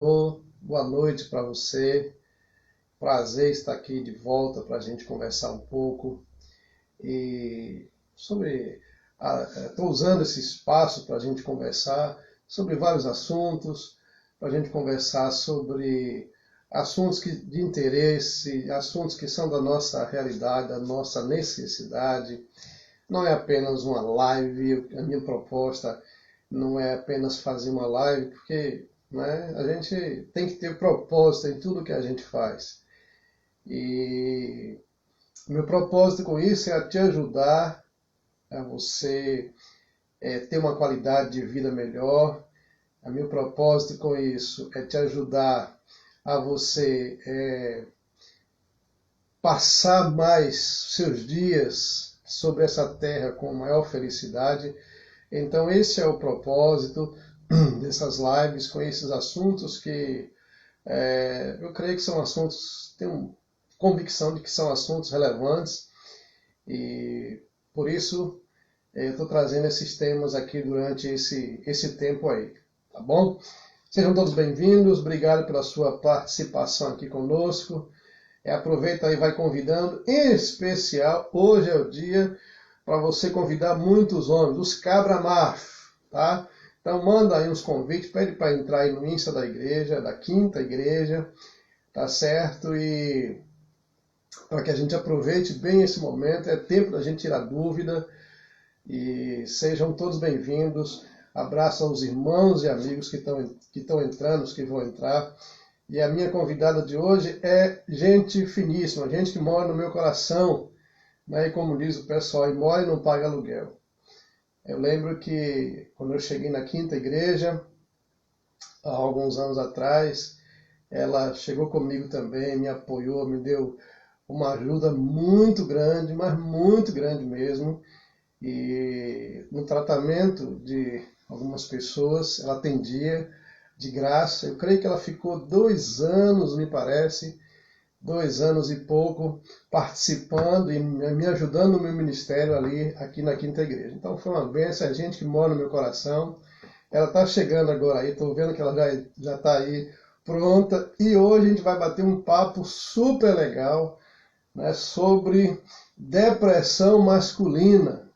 Boa noite para você. Prazer estar aqui de volta para a gente conversar um pouco e sobre. Estou usando esse espaço para a gente conversar sobre vários assuntos, para a gente conversar sobre assuntos de interesse, assuntos que são da nossa realidade, da nossa necessidade. Não é apenas uma live, a minha proposta não é apenas fazer uma live, porque né, a gente tem que ter propósito em tudo que a gente faz. E meu propósito com isso é te ajudar a você ter uma qualidade de vida melhor. O meu propósito com isso é te ajudar a você passar mais seus dias sobre essa terra com maior felicidade. Então esse é o propósito dessas lives com esses assuntos que eu creio que são assuntos, tenho convicção de que são assuntos relevantes e por isso eu estou trazendo esses temas aqui durante esse tempo aí, tá bom? Sejam todos bem-vindos, obrigado pela sua participação aqui conosco. Aproveita aí, vai convidando, em especial, hoje é o dia para você convidar muitos homens, os cabra-macho, tá? Então manda aí uns convites, pede para entrar aí no Insta da igreja, da Quinta Igreja, tá certo? E para que a gente aproveite bem esse momento, é tempo da gente tirar dúvida e sejam todos bem-vindos. Abraço aos irmãos e amigos que estão entrando, os que vão entrar. E a minha convidada de hoje é gente finíssima, gente que mora no meu coração, né? E como diz o pessoal, mora e não paga aluguel. Eu lembro que quando eu cheguei na Quinta Igreja, há alguns anos atrás, ela chegou comigo também, me apoiou, me deu uma ajuda muito grande, mas muito grande mesmo. E no tratamento de algumas pessoas, ela atendia de graça. Eu creio que ela ficou 2 anos, me parece, 2 anos e pouco, participando e me ajudando no meu ministério ali, aqui na Quinta Igreja. Então foi uma bênção, é gente que mora no meu coração. Ela está chegando agora aí, estou vendo que ela já está aí pronta. E hoje a gente vai bater um papo super legal, né, sobre depressão masculina.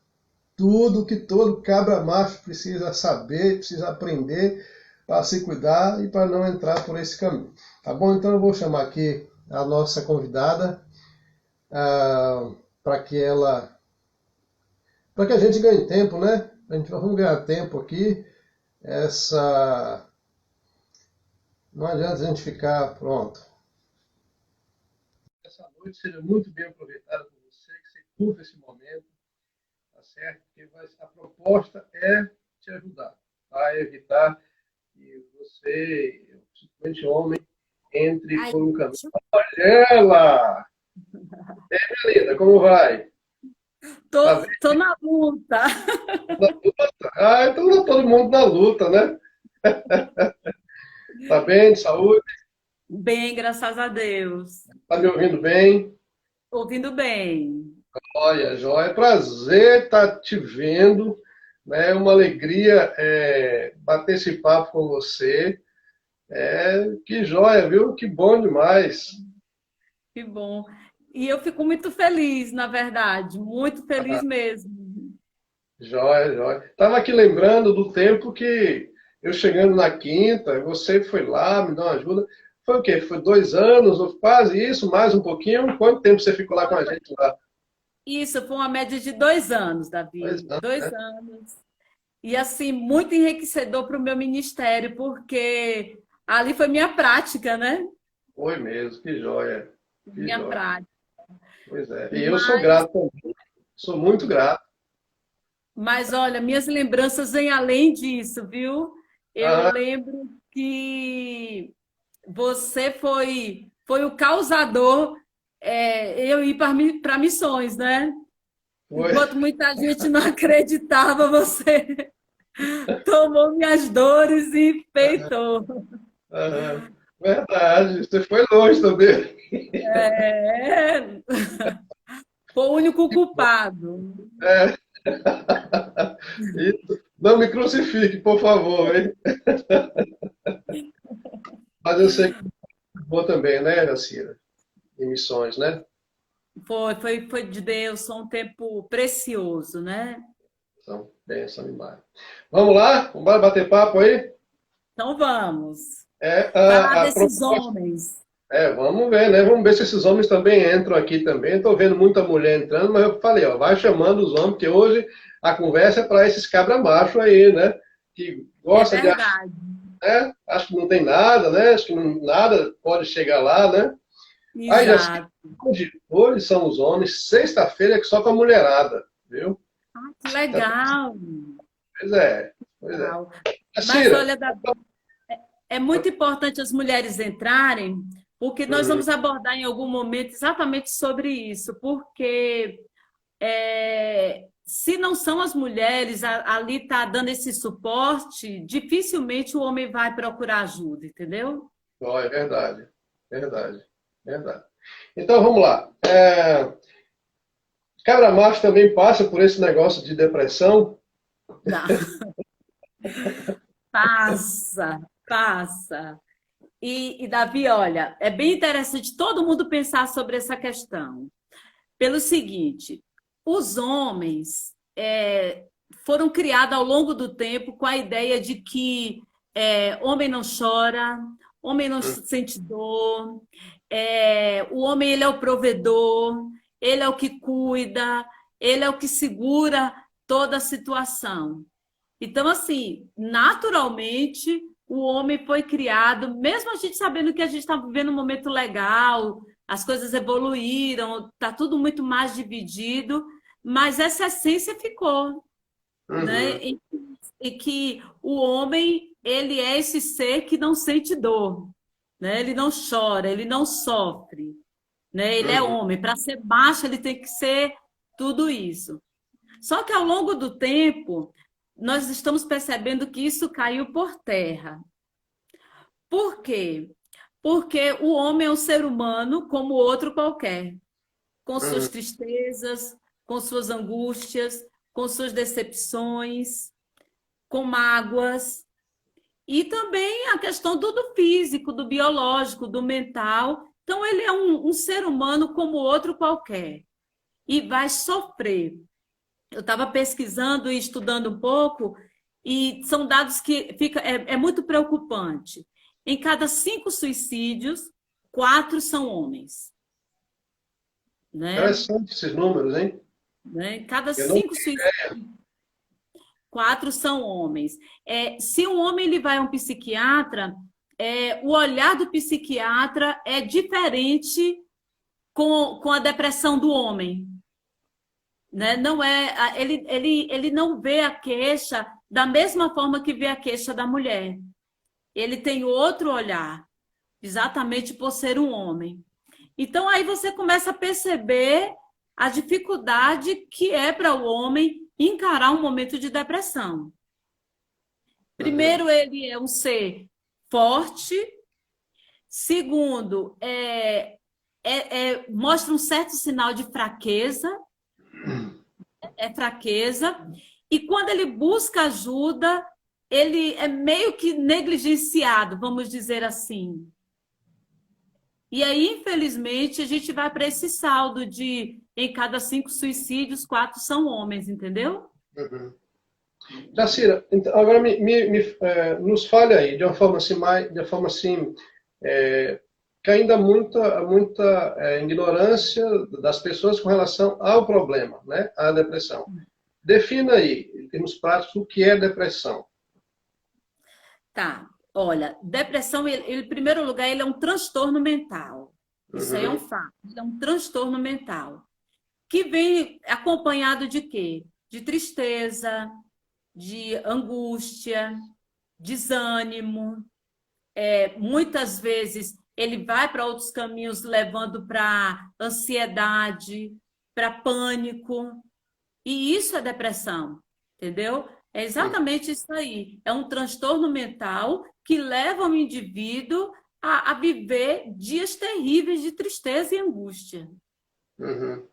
Tudo que todo cabra macho precisa saber, precisa aprender para se cuidar e para não entrar por esse caminho. Tá bom? Então eu vou chamar aqui a nossa convidada para que para que a gente ganhe tempo, né? Vamos ganhar tempo aqui. Não adianta a gente ficar pronto. Essa noite seja muito bem aproveitada por você, que você curta esse momento, tá certo? Porque a proposta é te ajudar, tá? Evitar que você, principalmente homem, entre Ai, por um caminho. Olha ela! Minha linda, como vai? Tá bem? tô na luta. Na luta? Ah, então tá todo mundo na luta, né? Tá bem, de saúde? Bem, graças a Deus. Tá me ouvindo bem? Ouvindo bem. Olha, Joia, é prazer estar te vendo, né? É uma alegria bater esse papo com você. Que joia, viu? Que bom demais. Que bom. E eu fico muito feliz, na verdade, muito feliz mesmo. Joia, joia. Tava aqui lembrando do tempo que eu chegando na quinta, você foi lá, me deu uma ajuda. Foi o quê? Foi 2 anos, ou quase isso, mais um pouquinho? Quanto tempo você ficou lá com a gente lá? Isso foi uma média de 2 anos, Dois Davi. anos, né? 2 anos. E assim, muito enriquecedor para o meu ministério, porque ali foi minha prática, né? Foi mesmo, que joia. Que Minha joia. prática. Pois é. E eu sou Mas, grato também. Sou muito grato. mas olha, minhas lembranças vêm além disso, viu? Eu Ah, lembro que você foi o causador, eu ir para missões, né? foi. Enquanto muita gente não acreditava, você tomou minhas dores e feitou. Ah, verdade. Você foi longe também. É, foi o único culpado. É. Isso. Não me crucifique, por favor, hein? Mas eu sei que boa também, né, Jacira? Em missões, né? Foi de Deus, foi um tempo precioso, né? Então, benção demais. Vamos lá? Vamos lá bater papo aí? Então vamos. É, Falar a desses proposta. homens. É, vamos ver, né? Vamos ver se esses homens também entram aqui também. Estou vendo muita mulher entrando, mas eu falei, ó, vai chamando os homens, porque hoje a conversa é para esses cabra-macho aí, né? Que É gosta de achar, verdade. né? Acho que não tem nada, né? Acho que nada pode chegar lá, né? Aí já sei, Exato. hoje são os homens, sexta-feira é só para mulherada, viu? Ah, que legal. Pois é, pois é. Legal. Mas Cira, olha, Davi, é muito importante as mulheres entrarem, porque nós uhum, vamos abordar em algum momento exatamente sobre isso, porque se não são as mulheres ali tá dando esse suporte, dificilmente o homem vai procurar ajuda, entendeu? ó, é verdade, verdade, verdade. Então vamos lá. Cabra macho também passa por esse negócio de depressão. Dá. Passa, passa. Davi, olha, é bem interessante todo mundo pensar sobre essa questão. Pelo seguinte, os homens foram criados ao longo do tempo com a ideia de que homem não chora, homem não sente dor, o homem ele é o provedor, ele é o que cuida, ele é o que segura toda a situação. Então, assim, naturalmente, o homem foi criado, mesmo a gente sabendo que a gente está vivendo um momento legal, as coisas evoluíram, está tudo muito mais dividido, mas essa essência ficou, né? Uhum, E que o homem, ele é esse ser que não sente dor, né? Ele não chora, ele não sofre, né? Ele é uhum, homem. Para ser macho, ele tem que ser tudo isso. Só que ao longo do tempo, nós estamos percebendo que isso caiu por terra. Por quê? Porque o homem é um ser humano como outro qualquer, com suas uhum, tristezas, com suas angústias, com suas decepções, com mágoas, e também a questão do físico, do biológico, do mental. Então, ele é um ser humano como outro qualquer e vai sofrer. Eu estava pesquisando e estudando um pouco, e são dados que é muito preocupante. Em cada 5 suicídios, 4 são homens. Né? interessante esses números, hein? Né? Em cada Eu não. 5 suicídios, 4 são homens. Se um homem ele vai a um psiquiatra, o olhar do psiquiatra é diferente com a depressão do homem. Né? Não ele não vê a queixa da mesma forma que vê a queixa da mulher. Ele tem outro olhar, exatamente por ser um homem. Então aí você começa a perceber a dificuldade que é para o homem encarar um momento de depressão. Uhum, Primeiro, ele é um ser forte. Segundo, mostra um certo sinal de fraqueza, fraqueza. E quando ele busca ajuda, ele é meio que negligenciado, vamos dizer assim. E aí, infelizmente, a gente vai para esse saldo de em cada 5 suicídios, 4 são homens, entendeu? uhum. Jacira, então, agora nos fale aí, de uma forma assim, de uma forma assim, que ainda há muita ignorância das pessoas com relação ao problema, né? À depressão. Defina aí, em termos práticos, o que é depressão. Tá. Olha, depressão, em primeiro lugar, ele é um transtorno mental. Isso aí é um Uhum, fato. Ele é um transtorno mental. Que vem acompanhado de quê? De tristeza, de angústia, desânimo. Muitas vezes ele vai para outros caminhos, levando para ansiedade, para pânico. E isso é depressão, entendeu? É exatamente isso aí. É um transtorno mental que leva o indivíduo a viver dias terríveis de tristeza e angústia. uhum.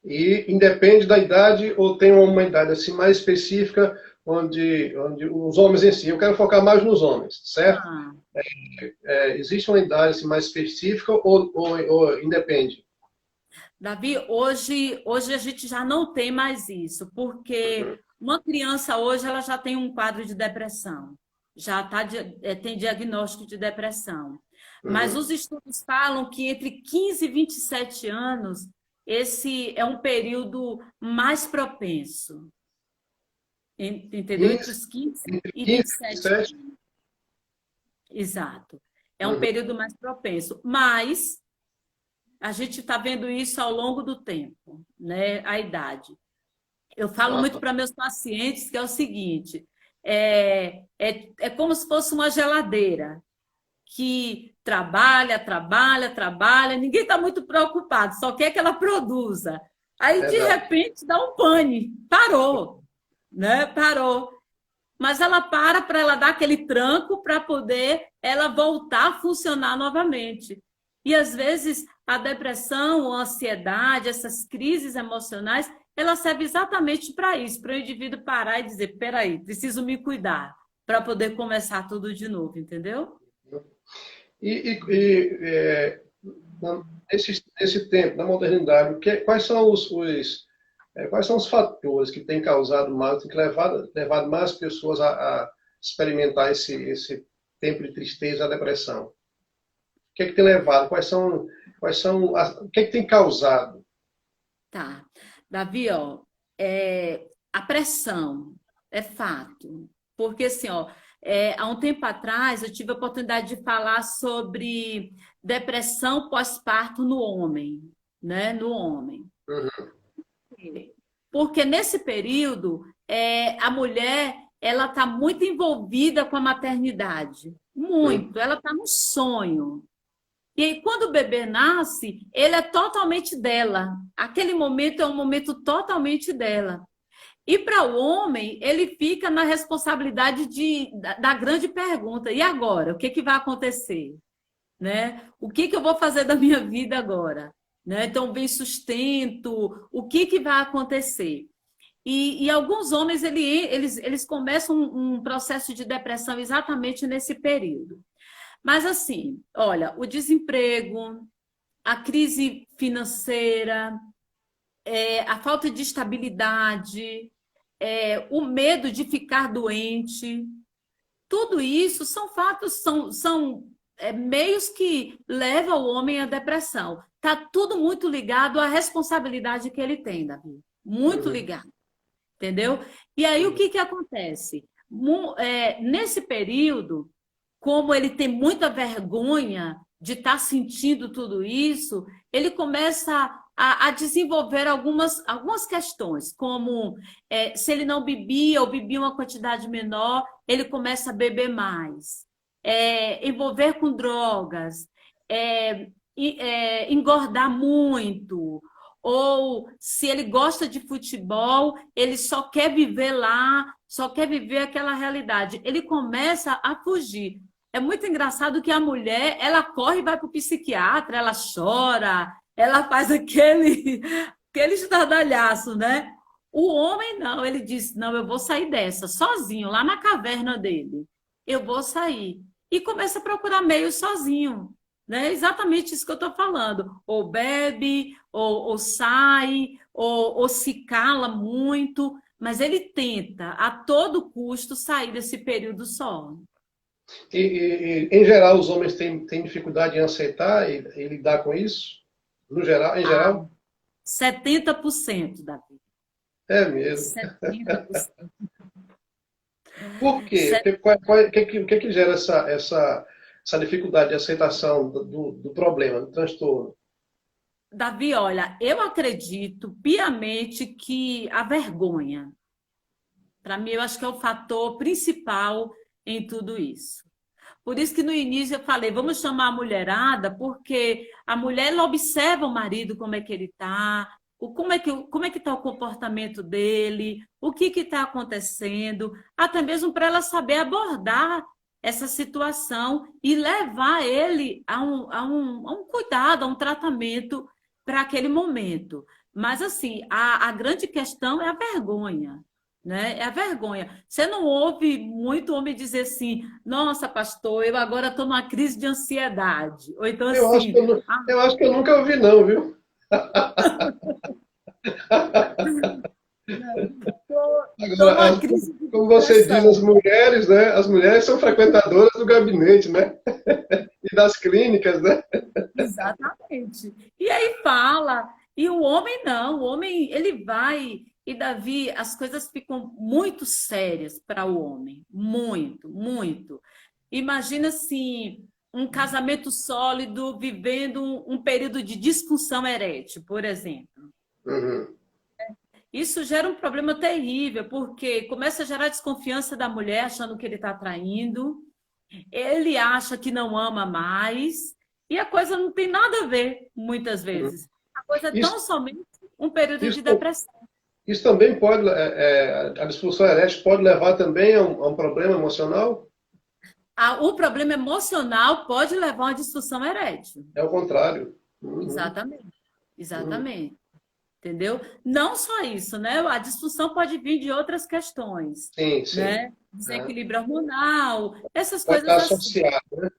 E independe da idade ou tem uma idade assim mais específica onde os homens em si, eu quero focar mais nos homens, certo? Ah, Existe uma idade assim, mais específica ou independe? Davi, hoje a gente já não tem mais isso, porque Uhum, uma criança hoje ela já tem um quadro de depressão, já tem diagnóstico de depressão. Mas uhum. os estudos falam que entre 15 e 27 anos, esse é um período mais propenso, entendeu? Entre 15, os 15 entre e 15 vinte e e sete 27? anos. Exato. É um Uhum. período mais propenso. Mas a gente está vendo isso ao longo do tempo, né? A idade. Eu falo Ah, muito para meus pacientes que é o seguinte: é como se fosse uma geladeira que trabalha, trabalha, trabalha, ninguém está muito preocupado, só quer que ela produza. Aí, de verdade. repente, dá um pane, parou, né? Parou. Mas ela para ela dar aquele tranco para poder ela voltar a funcionar novamente. E às vezes a depressão, a ansiedade, essas crises emocionais, ela serve exatamente para isso, para o indivíduo parar e dizer, peraí, preciso me cuidar para poder começar tudo de novo, entendeu? Nesse tempo da modernidade, quais são os fatores que têm causado mais, que levado mais pessoas a experimentar esse tempo de tristeza, a depressão? O que é que tem levado? O que é que tem causado? Tá. Davi, ó, a pressão é fato. Porque, assim, ó, há um tempo atrás eu tive a oportunidade de falar sobre depressão pós-parto no homem, né? No homem. Uhum, Porque nesse período, a mulher, ela está muito envolvida com a maternidade. uhum, Muito. Ela está no sonho. E aí, quando o bebê nasce, ele é totalmente dela. Aquele momento é um momento totalmente dela. E para o homem, ele fica na responsabilidade da grande pergunta: e agora? O que, que vai acontecer? Né? O que, que eu vou fazer da minha vida agora? Né? Então, vem sustento, o que, que vai acontecer? E alguns homens eles começam um processo de depressão exatamente nesse período. Mas assim, olha, o desemprego, a crise financeira, a falta de estabilidade, o medo de ficar doente, tudo isso são fatos, são meios que levam o homem à depressão. Está tudo muito ligado à responsabilidade que ele tem, Davi. Muito uhum, ligado, entendeu? E aí o uhum. que, que acontece? Nesse período, como ele tem muita vergonha de estar sentindo tudo isso, ele começa a desenvolver algumas questões, como se ele não bebia ou bebia uma quantidade menor, ele começa a beber mais. Envolver com drogas, engordar muito, ou se ele gosta de futebol, ele só quer viver lá, só quer viver aquela realidade. Ele começa a fugir. É muito engraçado que a mulher, ela corre e vai para o psiquiatra, ela chora, ela faz aquele estardalhaço, né? O homem não, ele diz, não, eu vou sair dessa, sozinho, lá na caverna dele. Eu vou sair. E começa a procurar meios sozinho. Né? Exatamente isso que eu estou falando. Ou bebe, ou sai, ou se cala muito, mas ele tenta, a todo custo, sair desse período só. Em geral, os homens têm dificuldade em aceitar e lidar com isso? No geral, em Ah, geral? 70%, Davi. É mesmo. 70%. Por quê? O que que gera essa dificuldade de aceitação do problema, do transtorno? Davi, olha, eu acredito piamente que a vergonha, para mim, eu acho que é o fator principal em tudo isso. Por isso que no início eu falei, vamos chamar a mulherada, porque a mulher ela observa o marido, como é que ele está, como é que está o comportamento dele, o que está acontecendo, até mesmo para ela saber abordar essa situação e levar ele a um cuidado, a um tratamento para aquele momento. Mas, assim, a grande questão é a vergonha. né? É a vergonha. Você não ouve muito homem dizer assim, nossa, pastor, eu agora estou numa crise de ansiedade. Ou então Eu acho que assim, eu acho que eu nunca ouvi não, viu? estou Agora, numa crise de como você diz, as depressão. mulheres, né? As mulheres são frequentadoras do gabinete, né? E das clínicas, né? Exatamente. E aí fala, e o homem não, o homem ele vai, e Davi, as coisas ficam muito sérias para o homem, muito, muito. Imagina assim, um casamento sólido vivendo um período de disfunção erétil, por exemplo. Uhum. Isso gera um problema terrível, porque começa a gerar desconfiança da mulher, achando que ele está traindo, ele acha que não ama mais, e a coisa não tem nada a ver, muitas Uhum. vezes. A coisa é tão Isso, somente um período de isso, depressão. isso também pode, a disfunção erétil pode levar também a um problema emocional? O problema emocional pode levar a uma disfunção erétil. É o contrário. Uhum. Exatamente. Uhum. Exatamente. Entendeu? Não só isso, né? A disfunção pode vir de outras questões, Sim, sim. né? É. Desequilíbrio hormonal, essas Pode estar coisas assim, associado, né?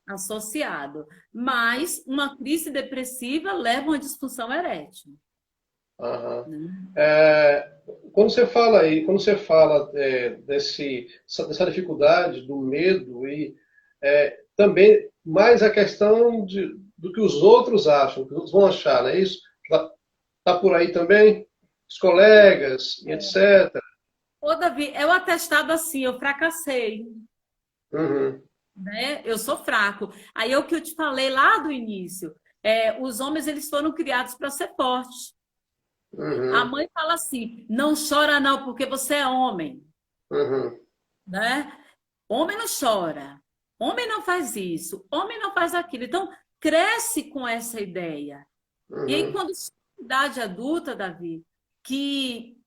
associado. Mas uma crise depressiva leva a uma disfunção erétil, Aham. né? É, quando você fala dessa dificuldade, do medo e também mais a questão do que os outros acham, do que os outros vão achar, não é isso? Tá por aí também? Os colegas, e etc. Ô, Davi, é o atestado assim, eu fracassei, Uhum, né? Eu sou fraco. Aí é o que eu te falei lá do início. Os homens, eles foram criados para ser fortes. A uhum, mãe fala assim, não chora não, porque você é homem, uhum, né? Homem não chora, homem não faz isso, homem não faz aquilo. Então, cresce com essa ideia. E aí, uhum. quando chega a idade adulta, Davi, que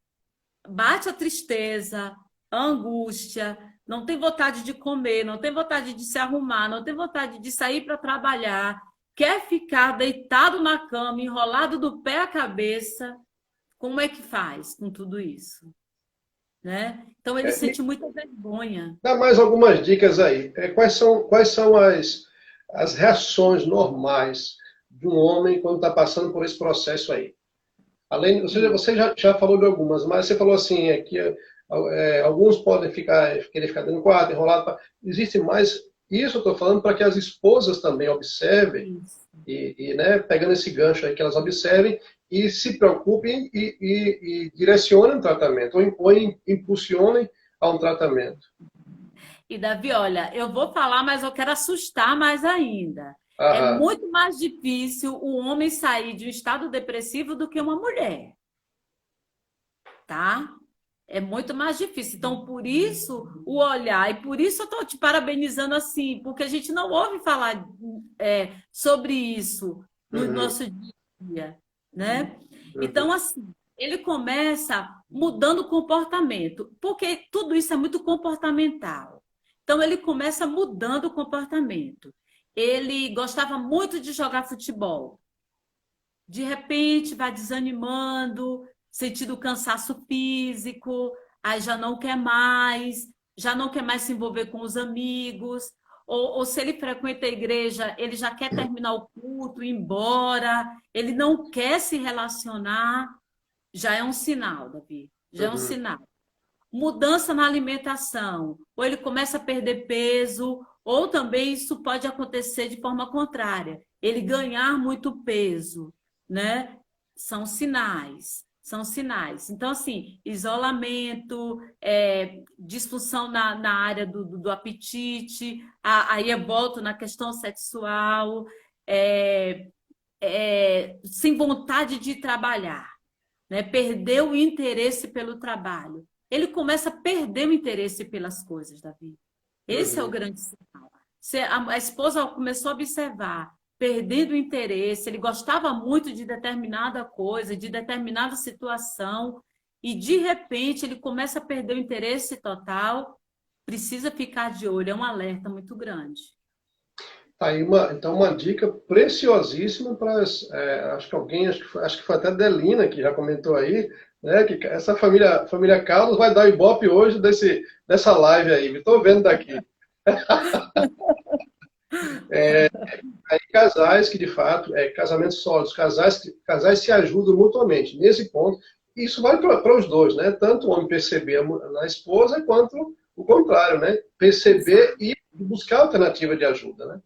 bate a tristeza, a angústia, não tem vontade de comer, não tem vontade de se arrumar, não tem vontade de sair para trabalhar, quer ficar deitado na cama, enrolado do pé à cabeça, como é que faz com tudo isso? Né? Então ele Me sente muita vergonha. dá mais algumas dicas aí. Quais são as reações normais de um homem quando está passando por esse processo aí? Além, Hum. você já falou de algumas, mas você falou assim, que alguns podem querer ficar dentro do quarto, enrolado. Existem mais. Isso eu estou falando para que as esposas também observem Isso. né, pegando esse gancho aí que elas observem e se preocupem e direcionem o tratamento, ou impulsionem a um tratamento. E Davi, olha, eu vou falar, mas eu quero assustar mais ainda. É Aham. muito mais difícil o homem sair de um estado depressivo do que uma mulher, tá? É muito mais difícil. Então, por isso, o olhar, e por isso eu estou te parabenizando assim, porque a gente não ouve falar sobre isso no Uhum. nosso dia a dia, né? Uhum. Então, assim, ele começa mudando o comportamento, porque tudo isso é muito comportamental. Então, ele começa mudando o comportamento. Ele gostava muito de jogar futebol. De repente, vai desanimando, sentindo cansaço físico, aí já não quer mais se envolver com os amigos, ou se ele frequenta a igreja, ele já quer terminar o culto, ir embora, ele não quer se relacionar, já é um sinal, Davi, já é um Uhum. sinal. Mudança na alimentação, ou ele começa a perder peso, ou também isso pode acontecer de forma contrária, ele ganhar muito peso, né? São sinais, são sinais. Então, assim, isolamento, disfunção na área do apetite, aí eu volto na questão sexual, sem vontade de trabalhar, né? Perder o interesse pelo trabalho. Ele começa a perder o interesse pelas coisas, Davi. Esse é o Uhum. grande sinal. A esposa começou a observar, perdendo o interesse, ele gostava muito de determinada coisa, de determinada situação, e de repente ele começa a perder o interesse total, precisa ficar de olho, é um alerta muito grande. Tá aí então uma dica preciosíssima para, acho que alguém, acho que foi até Delina que já comentou aí, né? Que essa família Carlos vai dar ibope hoje dessa live aí. Estou vendo daqui. Aí, casais que, de fato, casamentos sólidos, casais se ajudam mutuamente. Nesse ponto, isso vale para os dois, né? Tanto o homem perceber na esposa, quanto o contrário, né? Perceber e buscar alternativa de ajuda, né?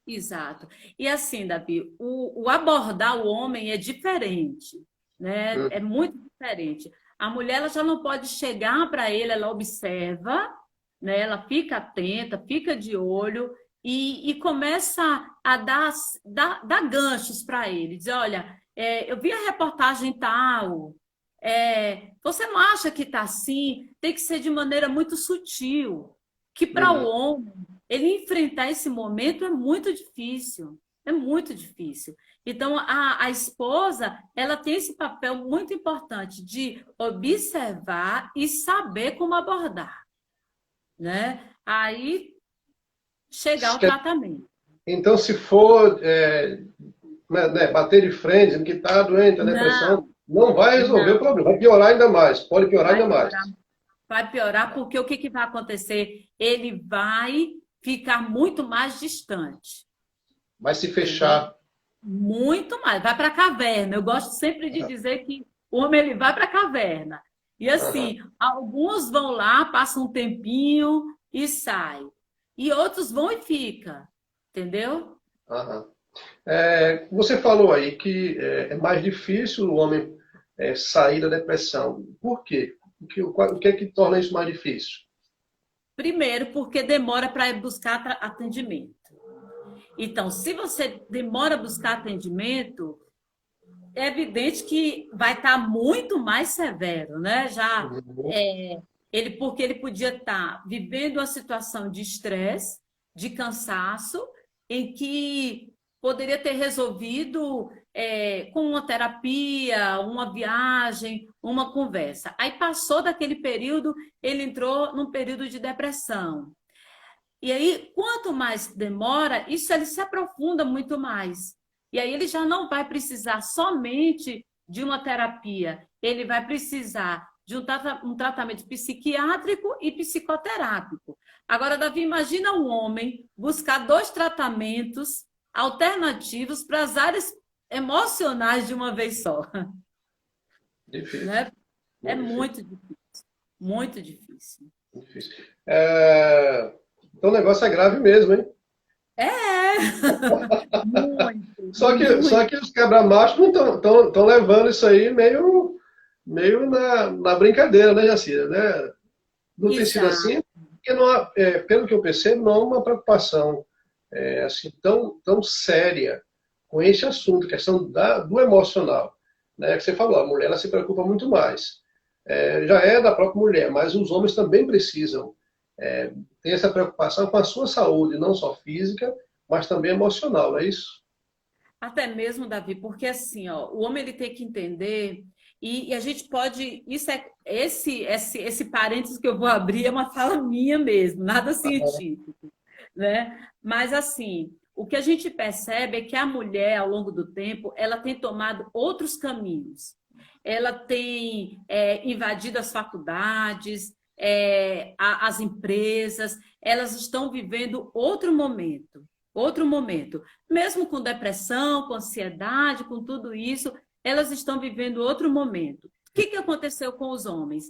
Exato. E assim, Davi, o abordar o homem é diferente, né? É muito diferente. A mulher ela já não pode chegar para ele, ela observa, né? Ela fica atenta, fica de olho e começa a dar ganchos para ele. Dizer, olha, eu vi a reportagem tal, você não acha que está assim? Tem que ser de maneira muito sutil, que para o Uhum. homem ele enfrentar esse momento é muito difícil. É muito difícil. Então, a esposa, ela tem esse papel muito importante de observar e saber como abordar, né? Aí, chegar ao tratamento. Então, se for bater de frente, dizendo que está doente, a depressão, Não, não vai resolver o não. problema, vai piorar ainda mais, pode piorar Vai ainda mais. piorar. Vai piorar porque o que, que vai acontecer? Ele vai ficar muito mais distante. Vai se Entendeu? fechar. Muito mais, vai para a caverna. Eu gosto sempre de dizer que o homem ele vai para a caverna. E Aham, assim, alguns vão lá, passam um tempinho e saem. E outros vão e fica. Entendeu? aham. Você falou aí que é mais difícil o homem sair da depressão. Por quê? O que é que torna isso mais difícil? Primeiro, porque demora para buscar atendimento. Então, se você demora a buscar atendimento, é evidente que vai estar muito mais severo, né? Já Uhum. porque ele podia estar vivendo uma situação de estresse, de cansaço, em que poderia ter resolvido com uma terapia, uma viagem, uma conversa. Aí passou daquele período, ele entrou num período de depressão. E aí, quanto mais demora, isso ele se aprofunda muito mais. E aí ele já não vai precisar somente de uma terapia, ele vai precisar de um tratamento psiquiátrico e psicoterápico. Agora, Davi, imagina um homem buscar dois tratamentos alternativos para as áreas emocionais de uma vez só, Difícil, né? É muito difícil, muito difícil. muito difícil. Então o negócio é grave mesmo, hein? É, muito, Só que os quebra-machos não estão levando isso aí meio na brincadeira, né, Jacira? Né? Não tem sido exato. assim, porque não há, pelo que eu percebo, não há uma preocupação assim, tão séria com esse assunto, questão do emocional. Né? Que você falou, a mulher ela se preocupa muito mais. Já é da própria mulher, mas os homens também precisam ter essa preocupação com a sua saúde, não só física, mas também emocional, não é isso? Até mesmo, Davi, porque assim, ó, o homem ele tem que entender, e a gente pode. Esse parênteses que eu vou abrir é uma fala minha mesmo, nada científico, né? Mas assim, o que a gente percebe é que a mulher, ao longo do tempo, ela tem tomado outros caminhos. Ela tem invadido as faculdades, as empresas, elas estão vivendo outro momento. Outro momento. Mesmo com depressão, com ansiedade, com tudo isso, elas estão vivendo outro momento. O que aconteceu com os homens?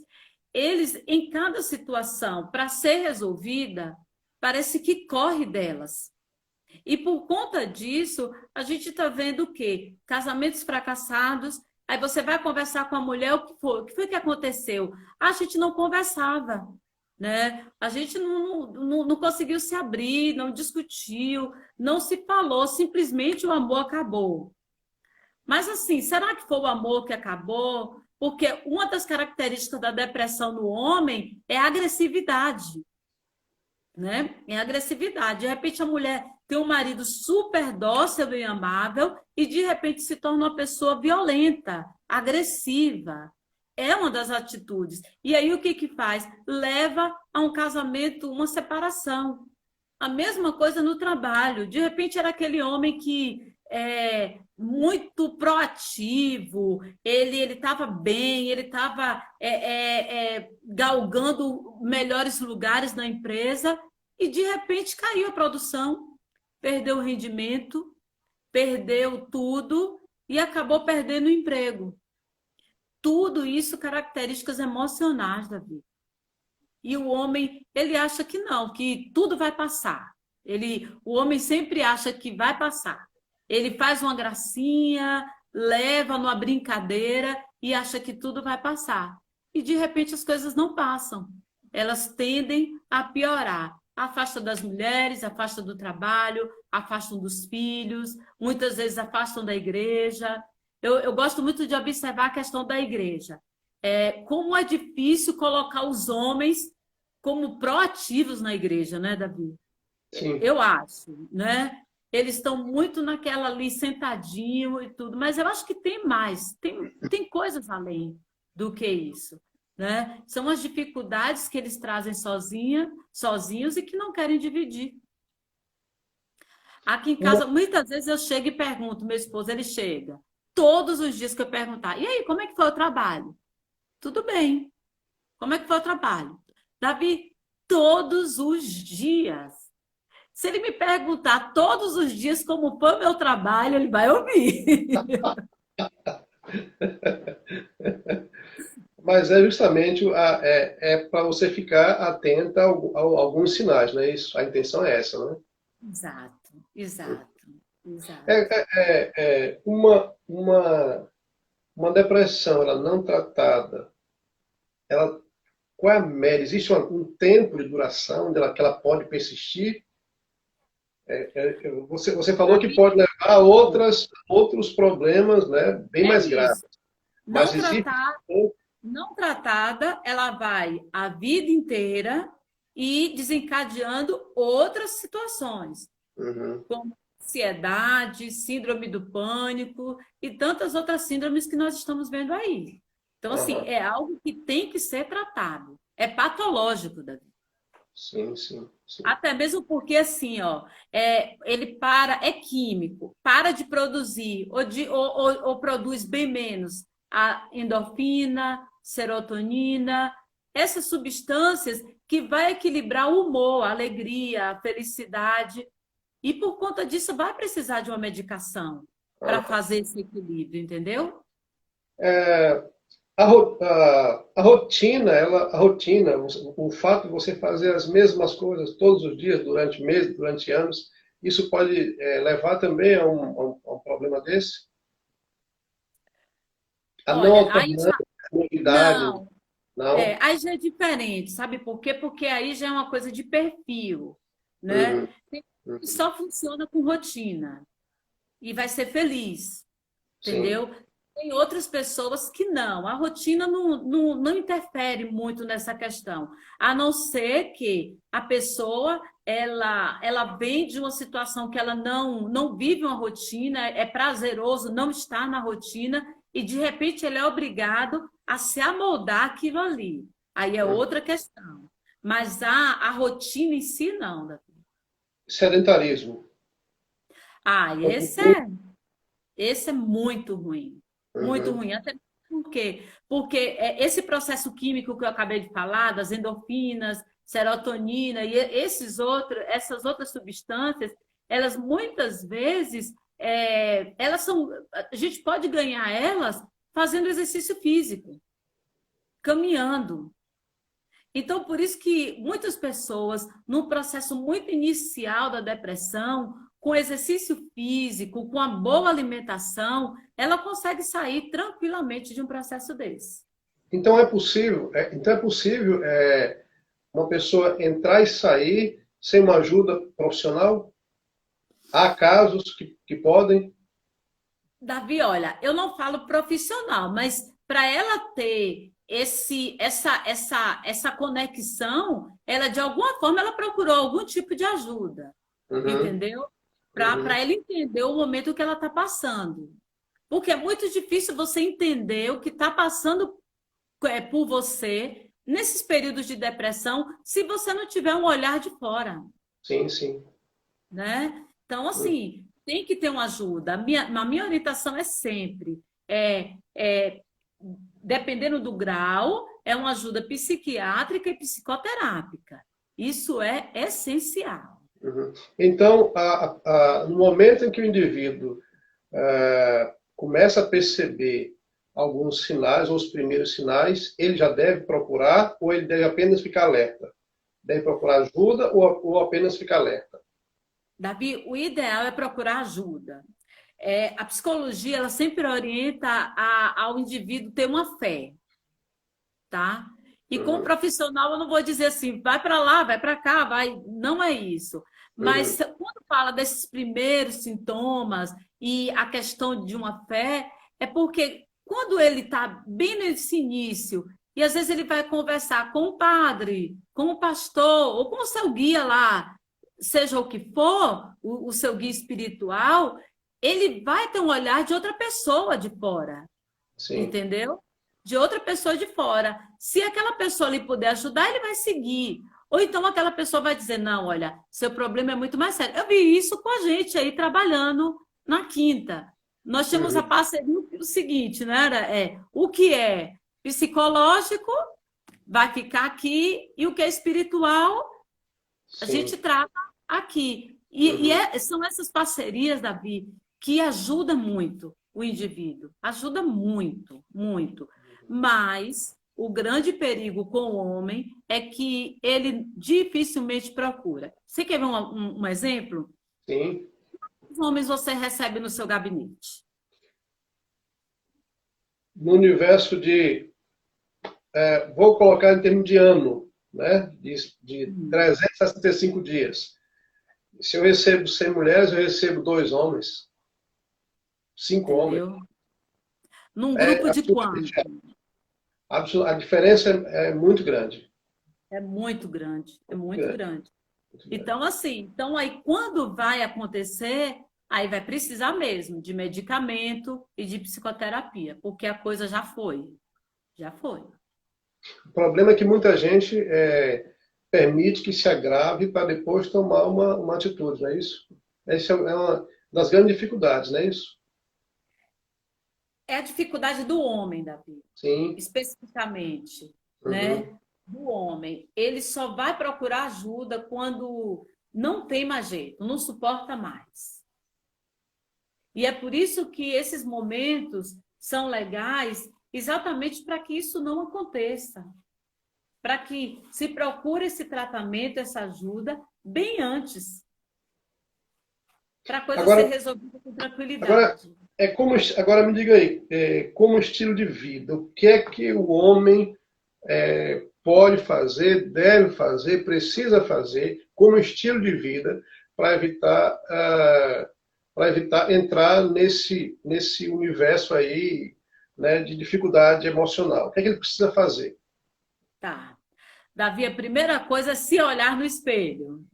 Eles, em cada situação, para ser resolvida, parece que corre delas. E por conta disso, a gente está vendo o quê? Casamentos fracassados. Aí você vai conversar com a mulher, o que foi que aconteceu? A gente não conversava, né? A gente não conseguiu se abrir, não discutiu, não se falou, simplesmente o amor acabou. Mas assim, será que foi o amor que acabou? Porque uma das características da depressão no homem é a agressividade, né? É a agressividade. De repente a mulher tem um marido super dócil e amável e de repente se torna uma pessoa violenta, agressiva. É uma das atitudes. E aí o que que faz? Leva a um casamento, uma separação. A mesma coisa no trabalho. De repente era aquele homem que muito proativo, ele estava bem, ele estava galgando melhores lugares na empresa e, de repente, caiu a produção, perdeu o rendimento, perdeu tudo e acabou perdendo o emprego. Tudo isso características emocionais, Davi. E o homem, ele acha que não, que tudo vai passar. O homem sempre acha que vai passar. Ele faz uma gracinha, leva numa brincadeira e acha que tudo vai passar. E, de repente, as coisas não passam. Elas tendem a piorar. Afasta das mulheres, afasta do trabalho, afastam dos filhos, muitas vezes afastam da igreja. Eu gosto muito de observar a questão da igreja. Como é difícil colocar os homens como proativos na igreja, né, Davi? Sim. Eu acho, né? Eles estão muito naquela ali, sentadinho e tudo, mas eu acho que tem mais, tem coisas além do que isso, né? São as dificuldades que eles trazem sozinhos e que não querem dividir. Aqui em casa, muitas vezes eu chego e pergunto, meu esposo, ele chega, todos os dias que eu perguntar, e aí, como é que foi o trabalho? Tudo bem. Como é que foi o trabalho? Davi, todos os dias. Se ele me perguntar todos os dias como foi o meu trabalho, ele vai ouvir. Mas é justamente para você ficar atenta a alguns sinais, não é isso? A intenção é essa, né? Exato, exato, exato. Uma depressão, ela não tratada, qual é a média? Existe um tempo de duração que ela pode persistir? Você falou que pode levar a outros problemas, né, bem mais graves. Mas não tratada, ela vai a vida inteira e desencadeando outras situações, como ansiedade, síndrome do pânico e tantas outras síndromes que nós estamos vendo aí. Então, assim, é algo que tem que ser tratado. É patológico, Davi. Sim, sim, sim. Até mesmo porque, assim, ó, ele é químico, para de produzir, ou produz bem menos a endorfina, serotonina, essas substâncias que vai equilibrar o humor, a alegria, a felicidade. E por conta disso vai precisar de uma medicação para fazer esse equilíbrio, entendeu? A rotina, o fato de você fazer as mesmas coisas todos os dias, durante meses, durante anos, isso pode levar também a um problema desse? Olha, aí já... Não. Aí já é diferente, sabe por quê? Porque aí já é uma coisa de perfil, né? Só funciona com rotina e vai ser feliz, entendeu? Sim. Tem outras pessoas que não. A rotina não interfere muito nessa questão, a não ser que a pessoa ela vem de uma situação que ela não vive uma rotina, é prazeroso não estar na rotina e, de repente, ele é obrigado a se amoldar aquilo ali. Aí é outra questão. Mas a rotina em si, não, Davi. Sedentarismo. Esse é muito ruim. Muito ruim. Até por quê? Porque esse processo químico que eu acabei de falar, das endorfinas, serotonina e essas outras substâncias, elas muitas vezes, a gente pode ganhar elas fazendo exercício físico, caminhando. Então, por isso que muitas pessoas, num processo muito inicial da depressão, com exercício físico, com a boa alimentação, ela consegue sair tranquilamente de um processo desse. Então é possível uma pessoa entrar e sair sem uma ajuda profissional? Há casos que podem? Davi, olha, eu não falo profissional, mas para ela ter essa conexão, ela de alguma forma ela procurou algum tipo de ajuda, entendeu? Para ela entender o momento que ela está passando. Porque é muito difícil você entender o que está passando por você nesses períodos de depressão se você não tiver um olhar de fora. Sim, sim. Né? Então, assim, tem que ter uma ajuda. A minha orientação é sempre, dependendo do grau, é uma ajuda psiquiátrica e psicoterápica. Isso é essencial. Uhum. Então, no momento em que o indivíduo começa a perceber alguns sinais, ou os primeiros sinais, ele já deve procurar ou ele deve apenas ficar alerta? Deve procurar ajuda ou apenas ficar alerta? Davi, o ideal é procurar ajuda. A psicologia, ela sempre orienta ao indivíduo ter uma fé, tá? E como Uhum. profissional, eu não vou dizer assim, vai para lá, vai para cá, vai. Não é isso. Uhum. Mas quando fala desses primeiros sintomas e a questão de uma fé, é porque quando ele está bem nesse início, e às vezes ele vai conversar com o padre, com o pastor, ou com o seu guia lá, seja o que for, o seu guia espiritual, ele vai ter um olhar de outra pessoa de fora, Sim. entendeu? De outra pessoa de fora. Se aquela pessoa lhe puder ajudar, ele vai seguir. Ou então aquela pessoa vai dizer, não, olha, seu problema é muito mais sério. Eu vi isso com a gente aí trabalhando na Quinta. Nós tínhamos a Uhum. parceria o seguinte, né? O que é psicológico vai ficar aqui e o que é espiritual a Sim. gente trata aqui. Uhum. São essas parcerias, Davi, que ajudam muito o indivíduo. Ajuda muito, muito. Mas o grande perigo com o homem é que ele dificilmente procura. Você quer ver um exemplo? Sim. Quantos homens você recebe no seu gabinete? No universo vou colocar em termos de ano, né? De Hum, 365 dias. Se eu recebo 100 mulheres, eu recebo 2 homens, 5 homens. entendeu? Num É grupo de absolutamente. quanto? A diferença é muito grande. É muito grande, é Muito muito grande, grande. muito grande. Então, assim, então aí quando vai acontecer, aí vai precisar mesmo de medicamento e de psicoterapia, porque a coisa já foi, já foi. O problema é que muita gente permite que se agrave para depois tomar uma atitude, não é isso? Essa é uma das grandes dificuldades, não é isso? É a dificuldade do homem, Davi, Sim. especificamente, Uhum. né? Do homem. Ele só vai procurar ajuda quando não tem mais jeito, não suporta mais. E é por isso que esses momentos são legais, exatamente para que isso não aconteça. Para que se procure esse tratamento, essa ajuda, bem antes, para a coisa ser Agora, resolvida com agora, tranquilidade. agora me diga aí, como estilo de vida, o que é que o homem pode fazer, deve fazer, precisa fazer como estilo de vida para evitar entrar nesse universo aí, né, de dificuldade emocional? O que é que ele precisa fazer? Tá. Davi, a primeira coisa é se olhar no espelho,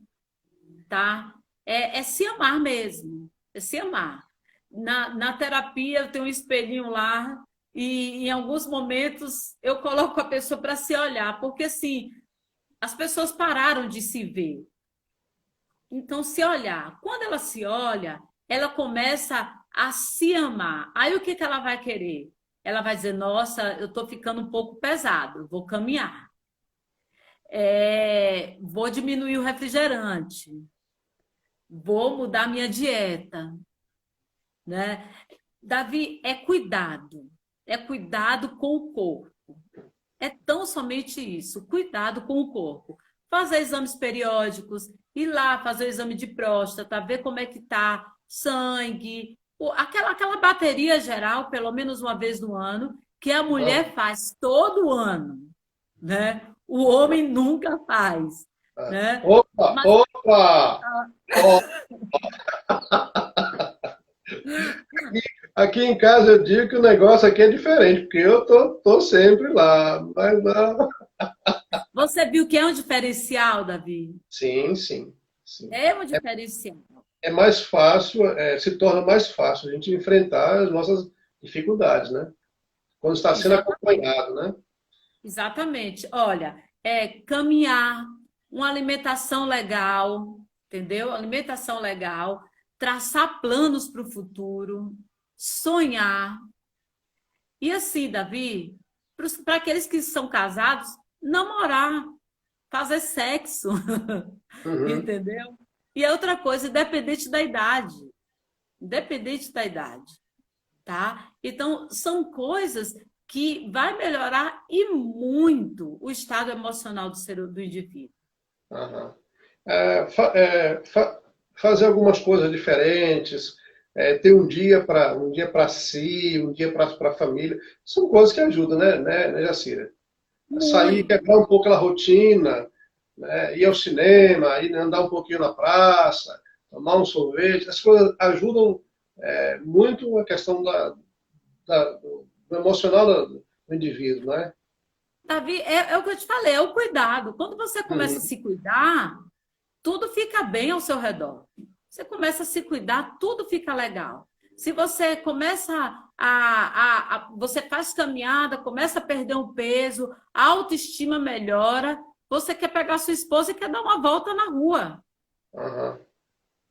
tá? É se amar mesmo, é se amar. Na terapia eu tenho um espelhinho lá e em alguns momentos eu coloco a pessoa para se olhar, porque assim, as pessoas pararam de se ver. Então, se olhar. Quando ela se olha, ela começa a se amar. Aí o que ela vai querer? Ela vai dizer, nossa, eu estou ficando um pouco pesado, vou caminhar. Vou diminuir o refrigerante, vou mudar minha dieta, né? Davi, é cuidado com o corpo. É tão somente isso, cuidado com o corpo. Fazer exames periódicos, ir lá fazer o exame de próstata, ver como é que tá sangue, aquela bateria geral, pelo menos uma vez no ano, que a Ah, mulher faz todo ano, né? O homem nunca faz, ah. né? Opa, Mas opa! Ó, aqui em casa eu digo que o negócio aqui é diferente, porque eu tô sempre lá, mas não. você viu que é um diferencial, Davi? Sim, sim, sim. É um diferencial. É mais fácil, se torna mais fácil a gente enfrentar as nossas dificuldades, né? Quando está sendo Exatamente. acompanhado, né? Exatamente. Olha, caminhar, uma alimentação legal, entendeu? Alimentação legal, traçar planos para o futuro, sonhar. E assim, Davi, para aqueles que são casados, namorar, fazer sexo, Uhum. entendeu? E é outra coisa, independente da idade, tá? Então, são coisas que vai melhorar e muito o estado emocional do indivíduo. Aham. Fazer algumas coisas diferentes, ter um dia para si, um dia para a família, são coisas que ajudam, né, Jacira? Sair, Muito. quebrar um pouco a rotina, né, ir ao cinema, ir andar um pouquinho na praça, tomar um sorvete, as coisas ajudam muito a questão do emocional do indivíduo, né? Davi, é o que eu te falei, é o cuidado. Quando você começa a Uhum. se cuidar, tudo fica bem ao seu redor. Você começa a se cuidar, tudo fica legal. Se você começa você faz caminhada, começa a perder um peso, a autoestima melhora, você quer pegar sua esposa e quer dar uma volta na rua, Aham.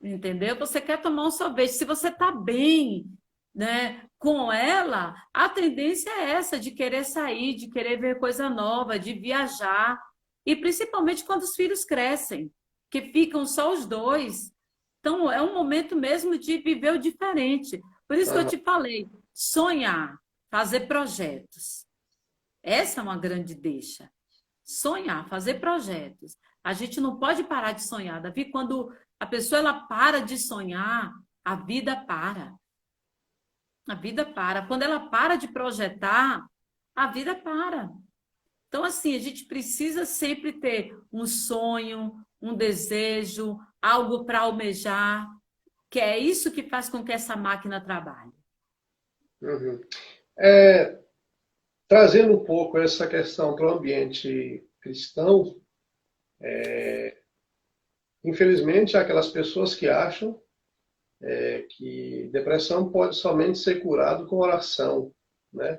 entendeu? Você quer tomar um sorvete. Se você está bem, né, com ela, a tendência é essa, de querer sair, de querer ver coisa nova, de viajar. E principalmente quando os filhos crescem, que ficam só os dois. Então, é um momento mesmo de viver o diferente. Por isso que eu Aham. te falei, sonhar, fazer projetos. Essa é uma grande deixa. Sonhar, fazer projetos. A gente não pode parar de sonhar. Davi, quando a pessoa ela para de sonhar, a vida para. A vida para. Quando ela para de projetar, a vida para. Então, assim, a gente precisa sempre ter um sonho, um desejo, algo para almejar, que é isso que faz com que essa máquina trabalhe. Uhum. É, trazendo um pouco essa questão para o ambiente cristão, infelizmente, há aquelas pessoas que acham que depressão pode somente ser curado com oração, né?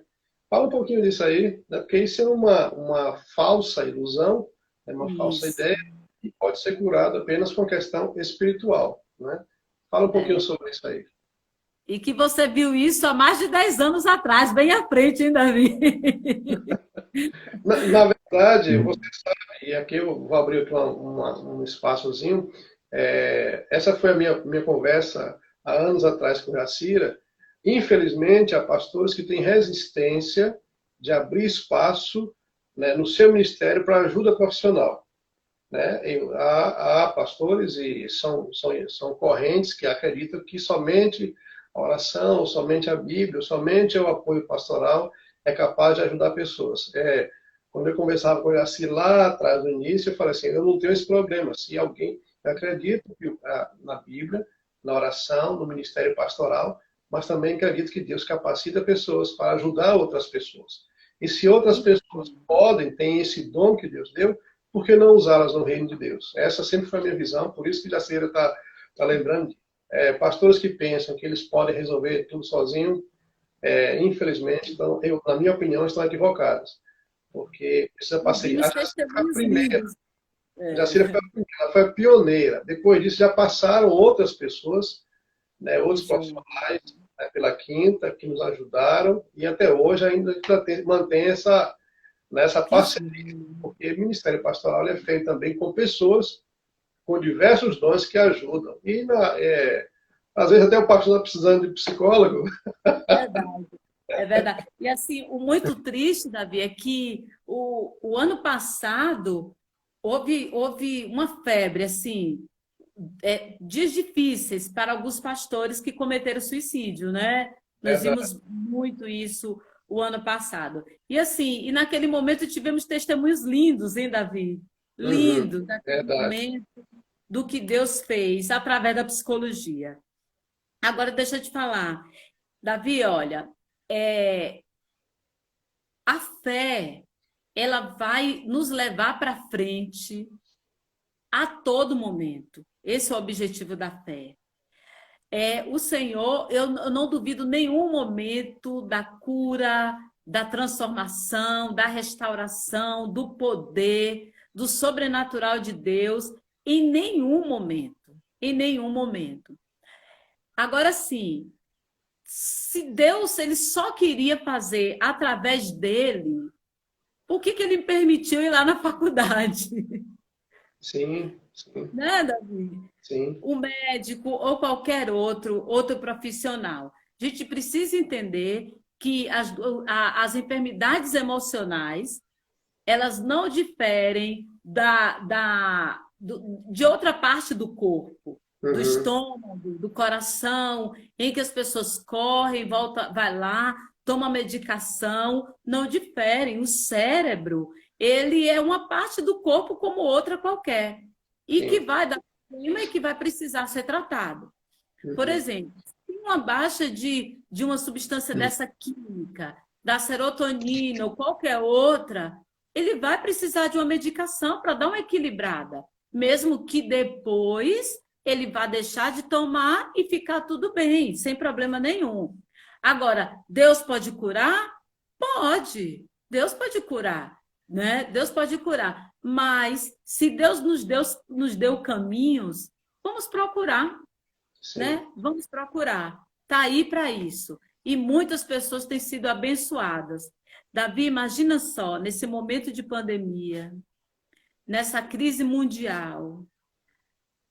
Fala um pouquinho disso aí, né? Porque isso é uma falsa ilusão, é uma falsa Isso. ideia e pode ser curado apenas com questão espiritual, né? Fala um pouquinho É. sobre isso aí. E que você viu isso há mais de 10 anos atrás, bem à frente, hein, Davi? Na verdade, você sabe, e aqui eu vou abrir aqui um espaçozinho, essa foi a minha conversa há anos atrás com a Jacira. Infelizmente, há pastores que têm resistência de abrir espaço, né, no seu ministério para ajuda profissional. Né? Há pastores e são correntes que acreditam que somente a oração, somente a Bíblia, somente o apoio pastoral é capaz de ajudar pessoas. Quando eu conversava com ele assim lá atrás, no início, eu falei assim, eu não tenho esse problema. Se alguém, eu acredito na Bíblia, na oração, no ministério pastoral, mas também acredito que Deus capacita pessoas para ajudar outras pessoas. E se outras pessoas podem, têm esse dom que Deus deu, por que não usá-las no reino de Deus? Essa sempre foi a minha visão, por isso que Jaceira está lembrando. Pastores que pensam que eles podem resolver tudo sozinhos, infelizmente, então, na minha opinião, estão equivocados. Porque precisa passar. A Vimos Jacira foi a testemunhos primeira. lindos. A Jacira foi a primeira, ela foi a pioneira. Depois disso, já passaram outras pessoas, né, outros Isso. profissionais, né, pela Quinta, que nos ajudaram, e até hoje ainda mantém nessa Que parceria, porque o Ministério Pastoral é feito também com pessoas com diversos dons que ajudam. E, às vezes, até o pastor está precisando de psicólogo. verdade. É verdade. E assim, o muito triste, Davi, é que o ano passado houve uma febre, assim, dias difíceis para alguns pastores que cometeram suicídio, né? Nós Verdade. vimos muito isso o ano passado. E assim, e naquele momento tivemos testemunhos lindos, hein, Davi? Uhum. Lindos, daquele Verdade. momento do que Deus fez através da psicologia. Agora, deixa eu te falar. Davi, olha, é, a fé, ela vai nos levar para frente a todo momento. Esse é o objetivo da fé. O Senhor, eu não duvido nenhum momento da cura, da transformação, da restauração, do poder, do sobrenatural de Deus, em nenhum momento. Em nenhum momento. Agora sim, se Deus ele só queria fazer através dele, por que ele me permitiu ir lá na faculdade? Sim, sim, Né, Davi? sim, O médico ou qualquer outro profissional. A gente precisa entender que as enfermidades emocionais, elas não diferem de outra parte do corpo, do uhum, estômago, do coração, em que as pessoas correm, volta, vai lá, toma medicação, não diferem. O cérebro, ele é uma parte do corpo como outra qualquer, e que sim, vai dar problema e que vai precisar ser tratado. Por uhum, exemplo, se uma baixa de uma substância dessa química, da serotonina ou qualquer outra, ele vai precisar de uma medicação para dar uma equilibrada, mesmo que depois ele vá deixar de tomar e ficar tudo bem, sem problema nenhum. Agora, Deus pode curar? Pode. Deus pode curar, né? Deus pode curar. Mas se Deus nos deu caminhos, vamos procurar, sim. né? Vamos procurar. Está aí para isso. E muitas pessoas têm sido abençoadas. Davi, imagina só, nesse momento de pandemia, nessa crise mundial,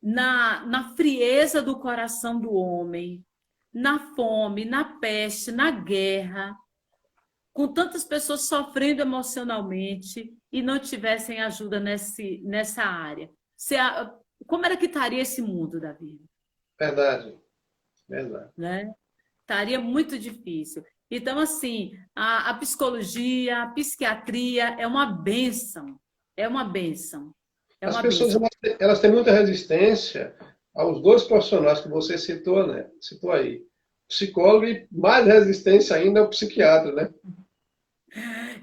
na frieza do coração do homem, na fome, na peste, na guerra, com tantas pessoas sofrendo emocionalmente e não tivessem ajuda nessa área. Como era que estaria esse mundo, Davi? Verdade, verdade. Né? Estaria muito difícil. Então, assim, a psicologia, a psiquiatria é uma bênção. É uma bênção. É As uma pessoas bênção. elas têm muita resistência aos dois profissionais que você citou, né? Citou aí. Psicólogo e mais resistência ainda ao psiquiatra, né?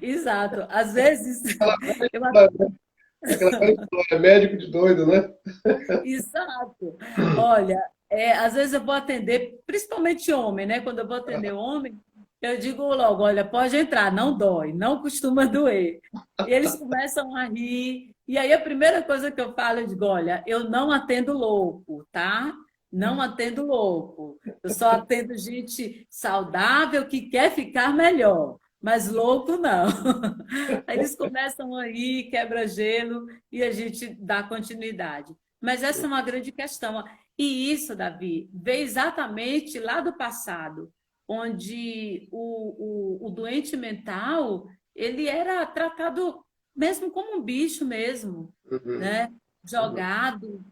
Exato. Às vezes, eu... Aquela velha história, médico de doido, né? Exato. Olha, às vezes eu vou atender, principalmente homem, né? Quando eu vou atender homem, eu digo logo, olha, pode entrar, não dói, não costuma doer. E eles começam a rir. E aí a primeira coisa que eu falo, eu digo, olha, eu não atendo louco, tá? Não atendo louco. Eu só atendo gente saudável que quer ficar melhor, mas louco não. Aí eles começam a rir, quebra gelo e a gente dá continuidade. Mas essa é uma grande questão. E isso, Davi, veio exatamente lá do passado, onde o doente mental ele era tratado mesmo como um bicho mesmo, Uhum, né? uhum. Jogado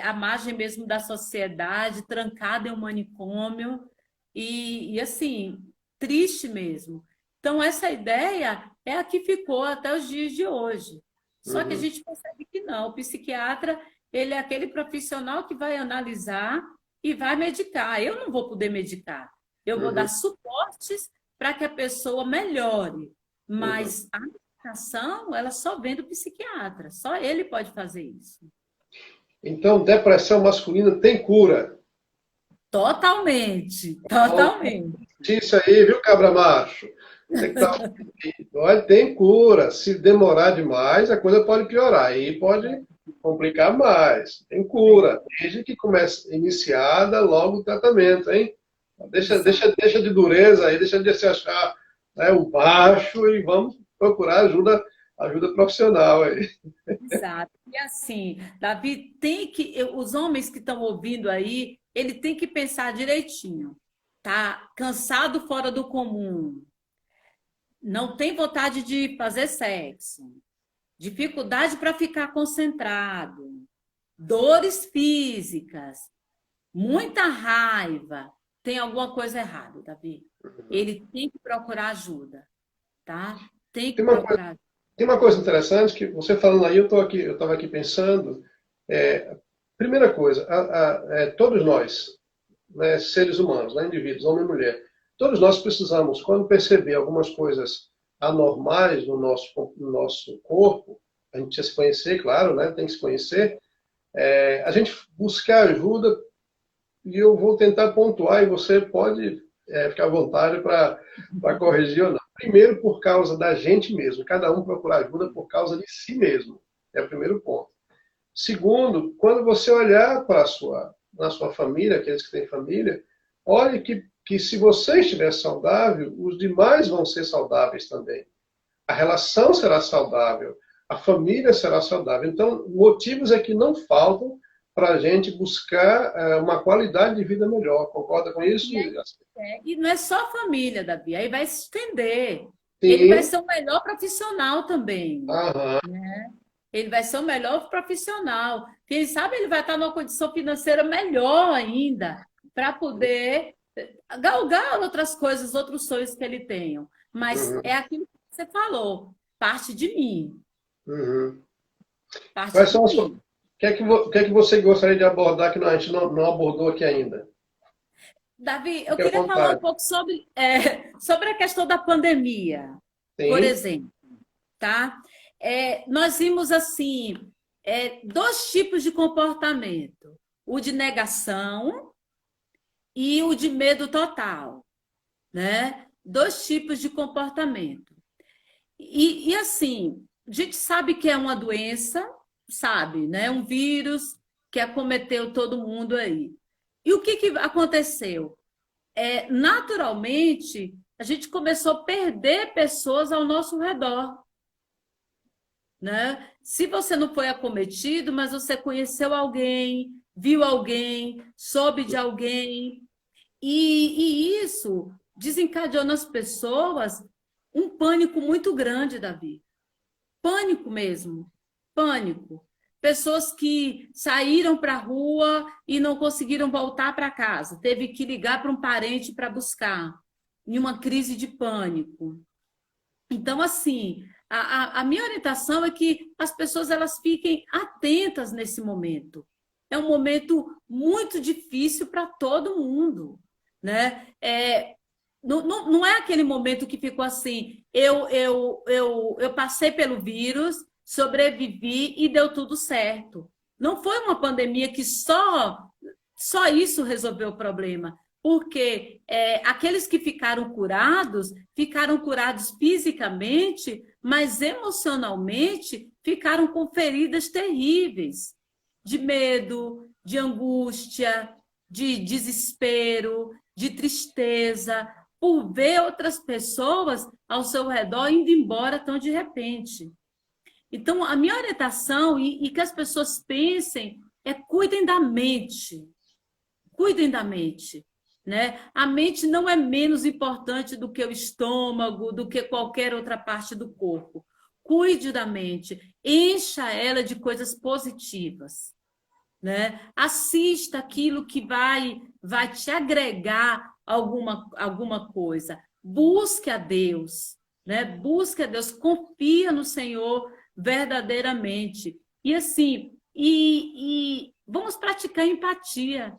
à margem mesmo da sociedade, trancado em um manicômio e assim, triste mesmo. Então, essa ideia é a que ficou até os dias de hoje. Só que a Uhum, gente percebe que não. O psiquiatra, ele é aquele profissional que vai analisar e vai medicar. Eu não vou poder medicar. Eu vou dar uhum, suportes para que a pessoa melhore. uhum. Mas a medicação, ela só vem do psiquiatra. Só ele pode fazer isso. Então, depressão masculina tem cura. Totalmente, Então, totalmente. isso aí, viu, cabra macho? Você que tá... Olha, tem cura. Se demorar demais, a coisa pode piorar. Aí pode complicar mais. Tem cura. Desde que comece iniciada logo o tratamento, hein? Exato. Deixa de dureza aí, deixa de se achar, né, o baixo e vamos procurar ajuda profissional aí. Exato. E assim, Davi, os homens que estão ouvindo aí, ele tem que pensar direitinho. Tá cansado fora do comum, não tem vontade de fazer sexo, dificuldade para ficar concentrado, dores físicas, muita raiva. Tem alguma coisa errada, Davi. Ele tem que procurar ajuda, tá? Tem que Tem uma procurar. Tem uma coisa interessante que você falando aí, eu estava aqui pensando. Primeira coisa, todos nós, né, seres humanos, né, indivíduos, homem e mulher, todos nós precisamos, quando perceber algumas coisas anormais no nosso corpo, a gente precisa se conhecer, claro, né, tem que se conhecer, a gente buscar ajuda e eu vou tentar pontuar e você pode ficar à vontade para corrigir ou não. Primeiro, por causa da gente mesmo. Cada um procurar ajuda por causa de si mesmo. É o primeiro ponto. Segundo, quando você olhar para na sua família, aqueles que têm família, olhe que se você estiver saudável, os demais vão ser saudáveis também. A relação será saudável, a família será saudável. Então, motivos é que não faltam para a gente buscar uma qualidade de vida melhor. Concorda com isso? E não é só a família, Davi, aí vai se estender. Sim. Ele vai ser o melhor profissional também. Aham. Né? Ele vai ser o melhor profissional. Quem sabe ele vai estar numa condição financeira melhor ainda, para poder galgar outras coisas, outros sonhos que ele tenha. Mas é aquilo que você falou, parte de mim. Parte Quais de são mim. O que é que você gostaria de abordar que a gente não abordou aqui ainda? Davi, eu queria falar um pouco sobre a questão da pandemia, por exemplo, tá? Nós vimos, assim, dois tipos de comportamento. O de negação e o de medo total, né? Dois tipos de comportamento. E assim, a gente sabe que é uma doença, sabe, né? Um vírus que acometeu todo mundo aí. E o que aconteceu? Naturalmente, a gente começou a perder pessoas ao nosso redor. Né? Se você não foi acometido, mas você conheceu alguém, viu alguém, soube de alguém, e isso desencadeou nas pessoas um pânico muito grande, Davi. Pânico mesmo, pânico. Pessoas que saíram para a rua e não conseguiram voltar para casa, teve que ligar para um parente para buscar, em uma crise de pânico. Então, assim, a minha orientação é que as pessoas elas fiquem atentas nesse momento. É um momento muito difícil para todo mundo, né? Não é aquele momento que ficou assim, eu passei pelo vírus, sobrevivi e deu tudo certo. Não foi uma pandemia que só isso resolveu o problema, porque aqueles que ficaram curados fisicamente, mas emocionalmente ficaram com feridas terríveis, de medo, de angústia, de desespero, de tristeza, por ver outras pessoas ao seu redor indo embora tão de repente. Então, a minha orientação, e que as pessoas pensem, cuidem da mente. Cuidem da mente. Né? A mente não é menos importante do que o estômago, do que qualquer outra parte do corpo. Cuide da mente, encha ela de coisas positivas. Né? Assista aquilo que vai te agregar alguma coisa. Busque a Deus, né? Busque a Deus, confia no Senhor verdadeiramente. E assim, vamos praticar empatia.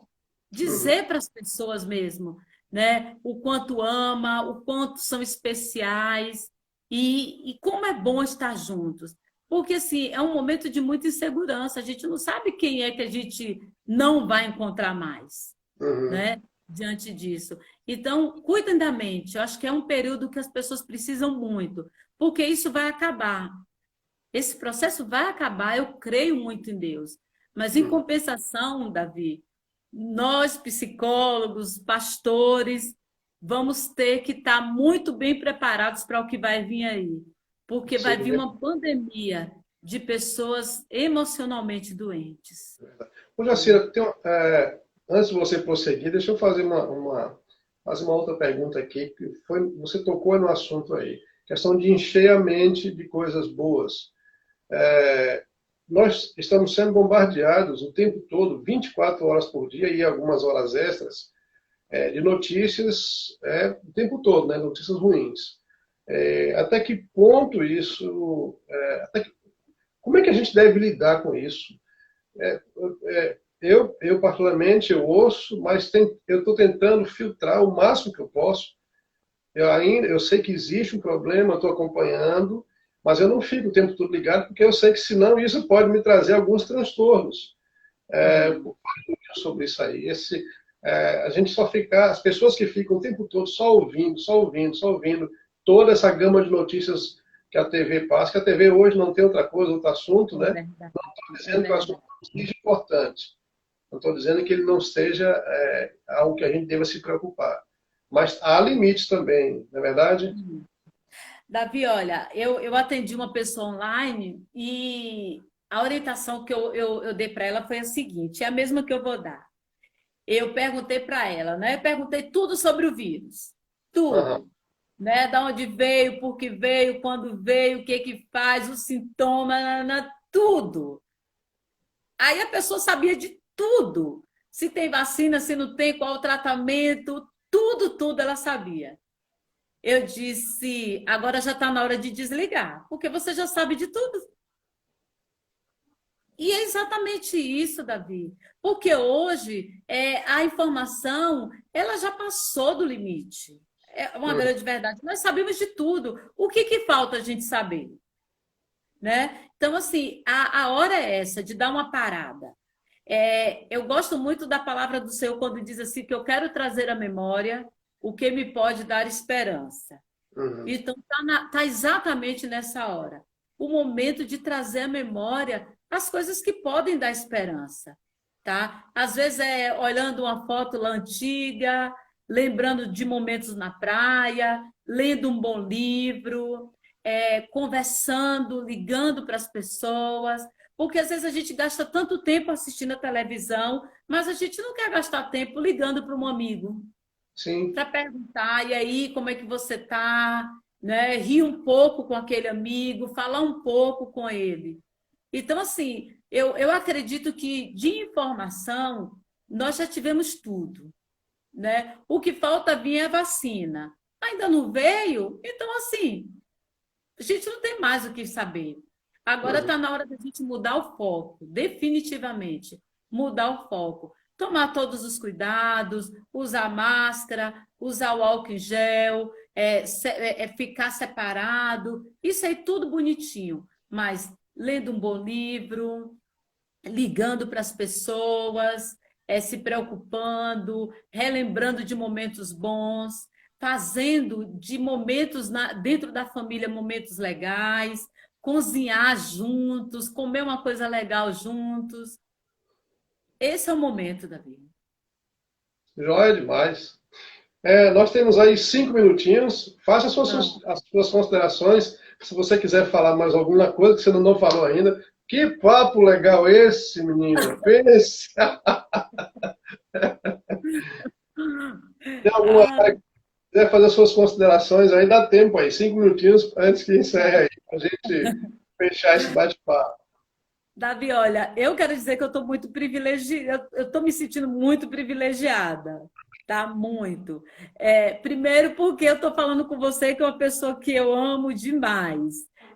Dizer para as pessoas mesmo, né? O quanto ama, o quanto são especiais e como é bom estar juntos. Porque, assim, é um momento de muita insegurança. A gente não sabe quem é que a gente não vai encontrar mais, né? Diante disso. Então, cuidem da mente. Eu acho que é um período que as pessoas precisam muito, porque isso vai acabar. Esse processo vai acabar, eu creio muito em Deus. Mas, em compensação, Davi, nós, psicólogos, pastores, vamos ter que estar muito bem preparados para o que vai vir aí. Porque vai vir uma pandemia de pessoas emocionalmente doentes. Ô, Jacira, antes de você prosseguir, deixa eu fazer uma outra pergunta aqui. Você tocou no assunto aí. Questão de encher a mente de coisas boas. Nós estamos sendo bombardeados o tempo todo, 24 horas por dia e algumas horas extras, de notícias o tempo todo, né? Notícias ruins. Até que ponto isso... como é que a gente deve lidar com isso? Eu particularmente, eu ouço, mas eu estou tentando filtrar o máximo que eu posso. Eu sei que existe um problema, estou acompanhando, mas eu não fico o tempo todo ligado, porque eu sei que senão isso pode me trazer alguns transtornos sobre isso aí. A gente só fica, as pessoas que ficam o tempo todo só ouvindo, toda essa gama de notícias que a TV passa, que a TV hoje não tem outra coisa, outro assunto, né? Não estou dizendo que o assunto não seja importante, Não estou dizendo que ele não seja algo que a gente deva se preocupar. Mas há limites também, não é verdade? Davi, olha, eu atendi uma pessoa online e a orientação que eu dei para ela foi a seguinte, é a mesma que eu vou dar. Eu perguntei para ela, né? Eu perguntei tudo sobre o vírus, Aham. tudo, né? Da onde veio, por que veio, quando veio, o que que faz, os sintomas, tudo. Aí a pessoa sabia de tudo. Se tem vacina, se não tem, qual o tratamento, tudo, tudo ela sabia. Eu disse, agora já está na hora de desligar, porque você já sabe de tudo. E é exatamente isso, Davi. Porque hoje a informação ela já passou do limite. É uma Hum. grande verdade. Nós sabemos de tudo. O que, que falta a gente saber? Né? Então, assim, a hora é essa, de dar uma parada. Eu gosto muito da palavra do Senhor quando diz assim que eu quero trazer à memória o que me pode dar esperança. Uhum. Então, tá exatamente nessa hora. O momento de trazer à memória as coisas que podem dar esperança, tá? Às vezes é olhando uma foto lá antiga, lembrando de momentos na praia, lendo um bom livro, conversando, ligando para as pessoas, porque às vezes a gente gasta tanto tempo assistindo a televisão, mas a gente não quer gastar tempo ligando para um amigo, Sim. para perguntar, e aí, como é que você está? Né? Rir um pouco com aquele amigo, falar um pouco com ele. Então, assim, eu acredito que de informação nós já tivemos tudo. Né? O que falta vir é a vacina. Ainda não veio? Então, assim, a gente não tem mais o que saber. Agora Uhum. está na hora da gente mudar o foco, definitivamente. Mudar o foco. Tomar todos os cuidados, usar máscara, usar o álcool em gel, ficar separado. Isso aí tudo bonitinho. Mas lendo um bom livro, ligando para as pessoas, se preocupando, relembrando de momentos bons, fazendo de momentos dentro da família momentos legais, cozinhar juntos, comer uma coisa legal juntos. Esse é o momento, Davi. Joia demais. Nós temos aí 5 minutinhos. Faça Não. as suas considerações. Se você quiser falar mais alguma coisa que você não falou ainda. Que papo legal esse, menina. Pense. Tem alguma Ah, área que quiser fazer as suas considerações aí? Dá tempo aí. 5 minutinhos antes que encerre aí. Para a gente fechar esse bate-papo. Davi, olha, eu quero dizer que eu estou muito privilegiada, eu estou me sentindo muito privilegiada, tá? Muito. Primeiro porque eu estou falando com você que é uma pessoa que eu amo demais,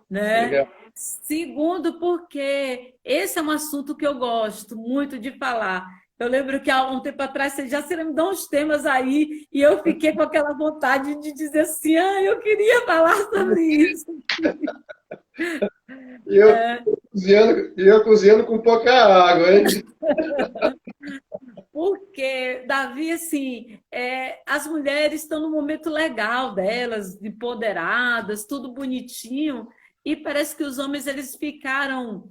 né? Obrigado. Segundo porque esse é um assunto que eu gosto muito de falar. Eu lembro que há um tempo atrás você já se me dá uns temas aí e eu fiquei com aquela vontade de dizer assim, eu queria falar sobre isso. E eu cozinhando com pouca água, hein? Porque, Davi, assim, as mulheres estão no momento legal delas, empoderadas, tudo bonitinho, e parece que os homens eles ficaram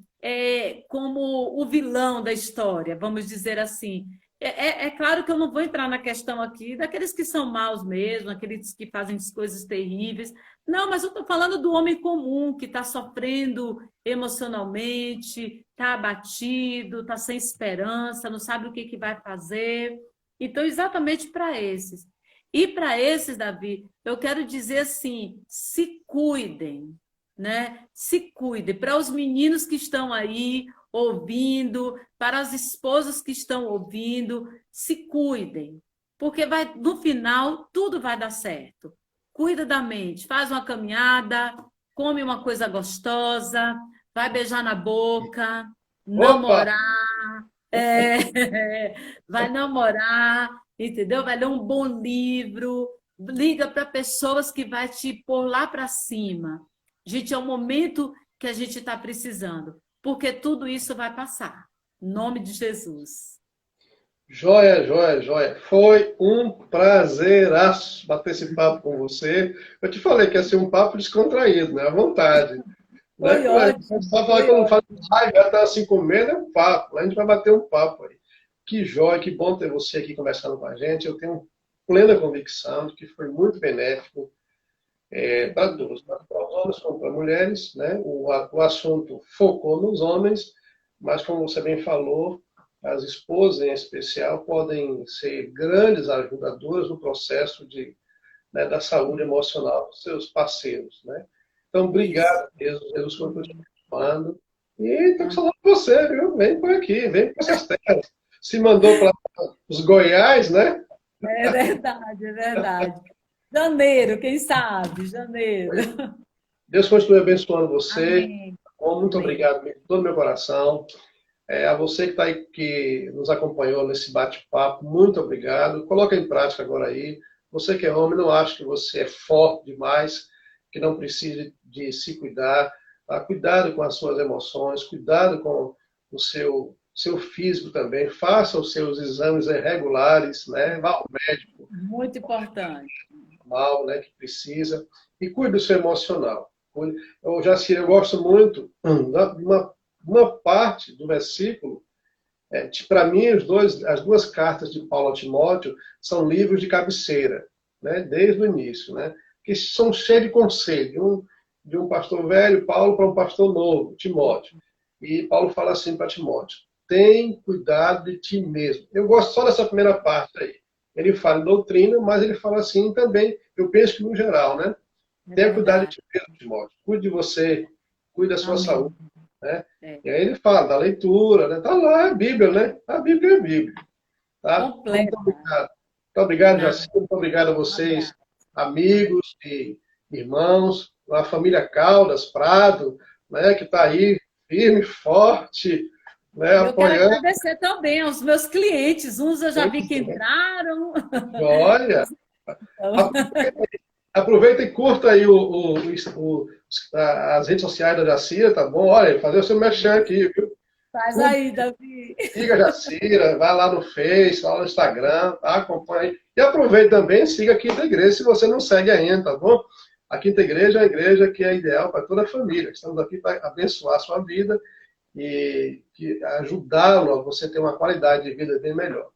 como o vilão da história, vamos dizer assim. É claro que eu não vou entrar na questão aqui daqueles que são maus mesmo, aqueles que fazem coisas terríveis. Não, mas eu estou falando do homem comum que está sofrendo emocionalmente, está abatido, está sem esperança, não sabe o que, que vai fazer. Então, exatamente para esses. E para esses, Davi, eu quero dizer assim: se cuidem, né? Se cuidem. Para os meninos que estão aí ouvindo, para as esposas que estão ouvindo, se cuidem, porque no final tudo vai dar certo. Cuida da mente, faz uma caminhada, come uma coisa gostosa, vai beijar na boca, Opa! namorar, vai namorar, entendeu? Vai ler um bom livro, liga para pessoas que vai te pôr lá para cima. Gente, é o momento que a gente está precisando, porque tudo isso vai passar. Em nome de Jesus. Joia, joia, joia. Foi um prazeraço bater esse papo com você. Eu te falei que ia ser um papo descontraído, né? À vontade. Né? Foi ótimo, Só falar que foi eu não faço ótimo. live, ela tá assim comendo, é um papo. A gente vai bater um papo aí. Que joia, que bom ter você aqui conversando com a gente. Eu tenho plena convicção de que foi muito benéfico para todos, tanto para os homens como para as mulheres, né? O assunto focou nos homens, mas como você bem falou, as esposas em especial podem ser grandes ajudadoras no processo né, da saúde emocional dos seus parceiros, né? Então, obrigado, Jesus continue falando. E estou com saudade de você, viu? Vem por aqui, vem para essas terras. Se mandou para os Goiás, né? É verdade, é verdade. Janeiro, quem sabe? Janeiro. Deus continue abençoando você. Amém. Muito Amém. obrigado de todo o meu coração. A você que está aí, que nos acompanhou nesse bate-papo, muito obrigado. Coloca em prática agora aí. Você que é homem, não acha que você é forte demais, que não precisa de se cuidar. Tá? Cuidado com as suas emoções, cuidado com o seu físico também. Faça os seus exames regulares, né? Vá ao médico. Muito importante. Mal, né, que precisa. E cuide do seu emocional. Eu gosto muito de uma parte do versículo. Para mim, as duas cartas de Paulo a Timóteo são livros de cabeceira, né, desde o início, né, que são cheios de conselho, de um pastor velho, Paulo, para um pastor novo, Timóteo. E Paulo fala assim para Timóteo: tem cuidado de ti mesmo. Eu gosto só dessa primeira parte aí. Ele fala em doutrina, mas ele fala assim também, eu penso que no geral, né? Tenha cuidado de ti mesmo, Timóteo. Cuide de você, cuide da sua saúde. Né? E aí ele fala da leitura, né? Tá lá a Bíblia, né? A Bíblia é a Bíblia. Tá? Muito obrigado. Muito obrigado, Jaci. Muito obrigado a vocês, amigos e irmãos, a família Caldas, Prado, né? Que está aí firme, forte, né? Eu quero Apoiando. agradecer também aos meus clientes. Uns eu já vi que entraram. Olha, aproveita e curta aí as redes sociais da Jacira, tá bom? Olha, fazer o seu merchan aqui, viu? Faz aí, Davi. Siga a Jacira, vai lá no Face, vai lá no Instagram, tá? Acompanha aí. E aproveite também, siga a Quinta Igreja, se você não segue ainda, tá bom? A Quinta Igreja é a igreja que é ideal para toda a família. Estamos aqui para abençoar a sua vida e ajudá-lo a você ter uma qualidade de vida bem melhor.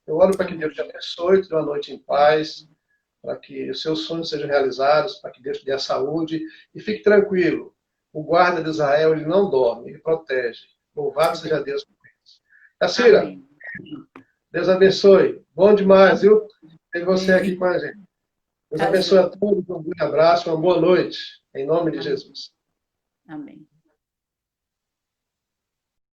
Eu oro para que Deus te abençoe, te dê uma noite em paz, para que os seus sonhos sejam realizados, para que Deus te dê a saúde. E fique tranquilo, o guarda de Israel, ele não dorme, ele protege. Louvado seja Deus por isso. Jacira, Deus abençoe. Bom demais, viu? Ter você aqui com a gente. Deus abençoe a todos, um grande abraço, uma boa noite. Em nome de Jesus. Amém.